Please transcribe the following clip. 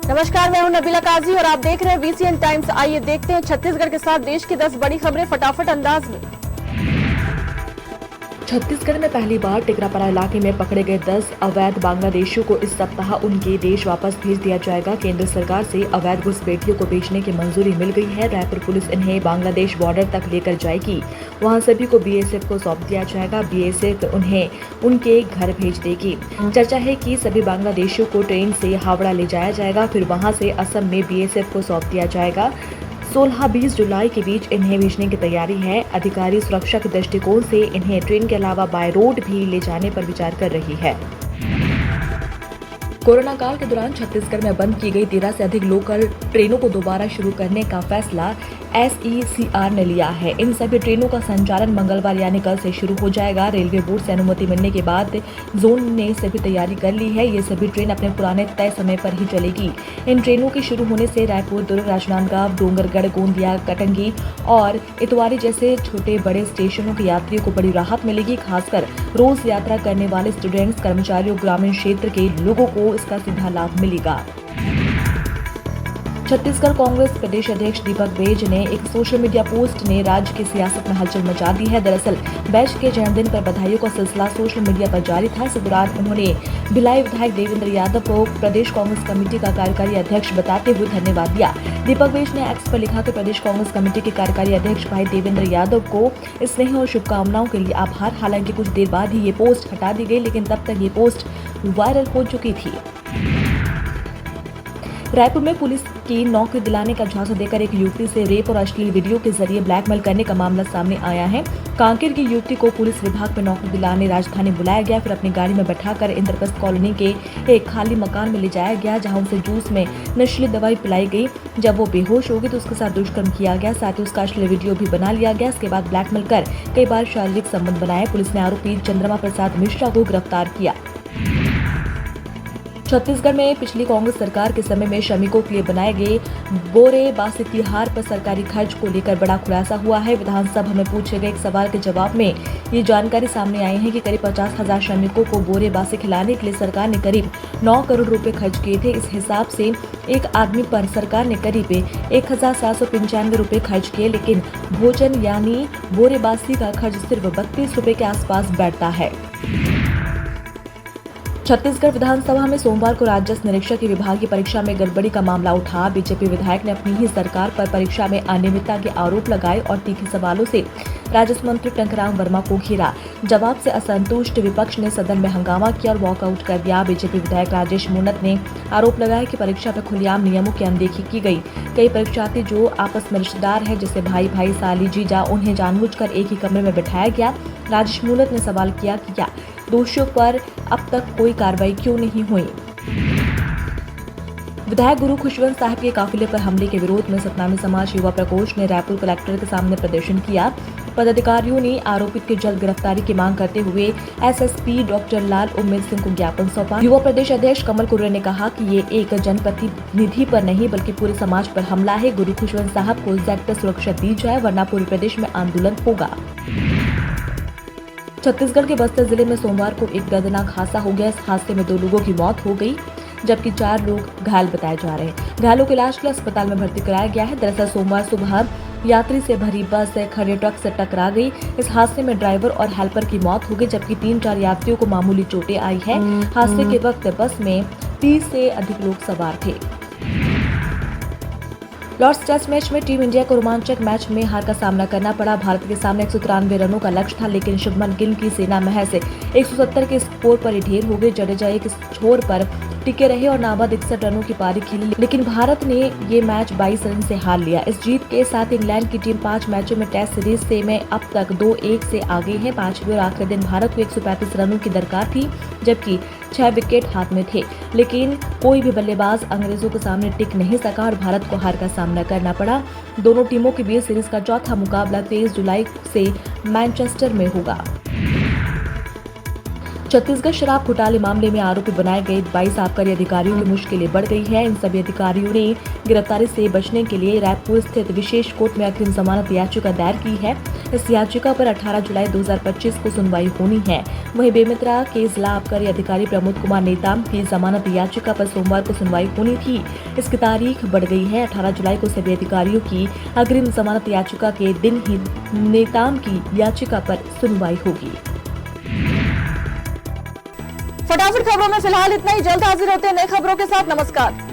नमस्कार, मैं हूं नबीला काजी और आप देख रहे हैं वीसीएन टाइम्स। आइए देखते हैं छत्तीसगढ़ के साथ देश की 10 बड़ी खबरें फटाफट अंदाज में। छत्तीसगढ़ में पहली बार टिकरापरा इलाके में पकड़े गए 10 अवैध बांग्लादेशियों को इस सप्ताह उनके देश वापस भेज दिया जाएगा। केंद्र सरकार से अवैध घुसपैठियों को बेचने की मंजूरी मिल गई है। रायपुर पुलिस इन्हें बांग्लादेश बॉर्डर तक लेकर जाएगी। वहां सभी को बीएसएफ को सौंप दिया जाएगा। बीएसएफ उन्हें उनके घर भेज देगी। चर्चा है कि सभी बांग्लादेशियों को ट्रेन से हावड़ा ले जाया जाएगा, फिर वहां से असम में बीएसएफ को सौंप दिया जाएगा। 16-20 जुलाई के बीच इन्हें भेजने की तैयारी है। अधिकारी सुरक्षा के दृष्टिकोण से इन्हें ट्रेन के अलावा बाय रोड भी ले जाने पर विचार कर रही है। कोरोना काल के दौरान छत्तीसगढ़ में बंद की गई 13 से अधिक लोकल ट्रेनों को दोबारा शुरू करने का फैसला SECR ने लिया है। इन सभी ट्रेनों का संचालन मंगलवार यानी कल से शुरू हो जाएगा। रेलवे बोर्ड से अनुमति मिलने के बाद जोन ने सभी तैयारी कर ली है। ये सभी ट्रेन अपने पुराने तय समय पर ही चलेगी। इन ट्रेनों के शुरू होने से रायपुर, दुर्ग, राजनांदगांव, डोंगरगढ़, गोंदिया, कटंगी और इतवारी जैसे छोटे बड़े स्टेशनों के यात्रियों को बड़ी राहत मिलेगी। खासकर रोज यात्रा करने वाले स्टूडेंट्स, कर्मचारियों, ग्रामीण क्षेत्र के लोगों को इसका सीधा लाभ मिलेगा। छत्तीसगढ़ कांग्रेस प्रदेश अध्यक्ष दीपक बैज ने एक सोशल मीडिया पोस्ट ने राज्य की सियासत में हलचल मचा दी है। दरअसल बैज के जन्मदिन पर बधाइयों का सिलसिला सोशल मीडिया पर जारी था। इस दौरान उन्होंने भिलाई विधायक देवेंद्र यादव को प्रदेश कांग्रेस कमेटी का कार्यकारी अध्यक्ष बताते हुए धन्यवाद दिया। दीपक बैज ने एक्स पर लिखा कि प्रदेश कांग्रेस कमेटी के कार्यकारी अध्यक्ष भाई देवेंद्र यादव को स्नेह और शुभकामनाओं के लिए आभार। हालांकि कुछ देर बाद ही ये पोस्ट हटा दी गई, लेकिन तब तक ये पोस्ट वायरल हो चुकी थी। रायपुर में पुलिस की नौकरी दिलाने का झांसा देकर एक युवती से रेप और अश्लील वीडियो के जरिए ब्लैकमेल करने का मामला सामने आया है। कांकेर की युवती को पुलिस विभाग में नौकरी दिलाने राजधानी बुलाया गया, फिर अपनी गाड़ी में बैठाकर इंद्रप्रस्थ कॉलोनी के एक खाली मकान में ले जाया गया, जहां उसे जूस में नशीली दवाई पिलाई गई। जब वो बेहोश हो गई तो उसके साथ दुष्कर्म किया गया, साथ ही उसका अश्लील वीडियो भी बना लिया गया। इसके बाद ब्लैकमेल कर कई बार शारीरिक संबंध बनाए। पुलिस ने आरोपी चंद्रमा प्रसाद मिश्रा को गिरफ्तार किया। छत्तीसगढ़ में पिछली कांग्रेस सरकार के समय में श्रमिकों के लिए बनाए गए बोरे बासी तिहार पर सरकारी खर्च को लेकर बड़ा खुलासा हुआ है। विधानसभा में पूछे गए एक सवाल के जवाब में ये जानकारी सामने आई है कि करीब 50,000 श्रमिकों को बोरे बासी खिलाने के लिए सरकार ने करीब 9 करोड़ रुपए खर्च किए थे। इस हिसाब से एक आदमी पर सरकार ने करीब 1,795 रुपए खर्च किए, लेकिन भोजन यानी बोरे बासी का खर्च सिर्फ 32 रुपए के आसपास बैठता है। छत्तीसगढ़ विधानसभा में सोमवार को राजस्व निरीक्षक की विभागीय परीक्षा में गड़बड़ी का मामला उठा। बीजेपी विधायक ने अपनी ही सरकार पर परीक्षा में अनियमितता के आरोप लगाए और तीखे सवालों से राजस्व मंत्री टंकराम वर्मा को घेरा। जवाब से असंतुष्ट विपक्ष ने सदन में हंगामा किया और वॉकआउट कर दिया। बीजेपी विधायक राजेश मूणत ने आरोप लगाया कि परीक्षा में खुलेआम नियमों की अनदेखी की गई। कई परीक्षार्थी जो आपस में रिश्तेदार हैं, जैसे भाई भाई, साली, जीजा, उन्हें जानबूझकर एक ही कमरे में बिठाया गया। राजेश मूणत ने सवाल किया कि क्या दोषियों पर अब तक कोई कार्रवाई क्यों नहीं हुई। विधायक गुरु खुशवंत साहब के काफिले पर हमले के विरोध में सतनामी समाज युवा प्रकोष्ठ ने रायपुर कलेक्टर के सामने प्रदर्शन किया। पदाधिकारियों ने आरोपित की जल्द गिरफ्तारी की मांग करते हुए एसएसपी डॉक्टर लाल उम्मेद सिंह को ज्ञापन सौंपा। युवा प्रदेश अध्यक्ष कमल कुर्रे ने कहा कि ये एक जनप्रतिनिधि पर नहीं बल्कि पूरे समाज पर हमला है। गुरु खुशवंत साहब को सख्त सुरक्षा दी जाए, वरना पूरे प्रदेश में आंदोलन होगा। छत्तीसगढ़ के बस्तर जिले में सोमवार को एक दर्दनाक हादसा हो गया। इस हादसे में 2 लोगों की मौत हो गई, जबकि 4 लोग घायल बताए जा रहे हैं। घायलों को इलाज के लिए अस्पताल में भर्ती कराया गया है। दरअसल सोमवार सुबह यात्री से भरी बस खड़े ट्रक से टकरा गई। इस हादसे में ड्राइवर और हेल्पर की मौत हो गई, जबकि 3-4 यात्रियों को मामूली चोटें आई है। हादसे के वक्त बस में 30 से अधिक लोग सवार थे। लॉर्ड्स टेस्ट मैच में टीम इंडिया को रोमांचक मैच में हार का सामना करना पड़ा। भारत के सामने 193 रनों का लक्ष्य था, लेकिन शुभमन गिल की सेना महज 170 के स्कोर पर ही ढेर हो गई। जडेजा एक छोर पर टिके रहे और नाबाद 61 रनों की पारी खेली, लेकिन भारत ने ये मैच 22 रन से हार लिया। इस जीत के साथ इंग्लैंड की टीम 5 मैचों में टेस्ट सीरीज से में अब तक 2-1 से आगे है। 5वें और आखिरी दिन भारत को 135 रनों की दरकार थी, जबकि 6 विकेट हाथ में थे, लेकिन कोई भी बल्लेबाज अंग्रेजों के सामने टिक नहीं सका और भारत को हार का सामना करना पड़ा। दोनों टीमों के बीच सीरीज का चौथा मुकाबला 23 जुलाई से मैनचेस्टर में होगा। छत्तीसगढ़ शराब घोटाले मामले में आरोपी बनाए गए 22 आबकारी अधिकारियों की मुश्किलें बढ़ गई है। इन सभी अधिकारियों ने गिरफ्तारी से बचने के लिए रायपुर स्थित विशेष कोर्ट में अग्रिम जमानत याचिका दायर की है। इस याचिका पर 18 जुलाई 2025 को सुनवाई होनी है। वहीं बेमेतरा के जिला आबकारी अधिकारी प्रमोद कुमार नेताम की जमानत याचिका पर सोमवार को सुनवाई होनी थी। इसकी तारीख बढ़ गई है। 18 जुलाई को सभी अधिकारियों की अग्रिम जमानत याचिका के दिन ही नेताम की याचिका पर सुनवाई होगी। फटाफट खबरों में फिलहाल इतना ही। जल्द हाजिर होते हैं नई खबरों के साथ। नमस्कार।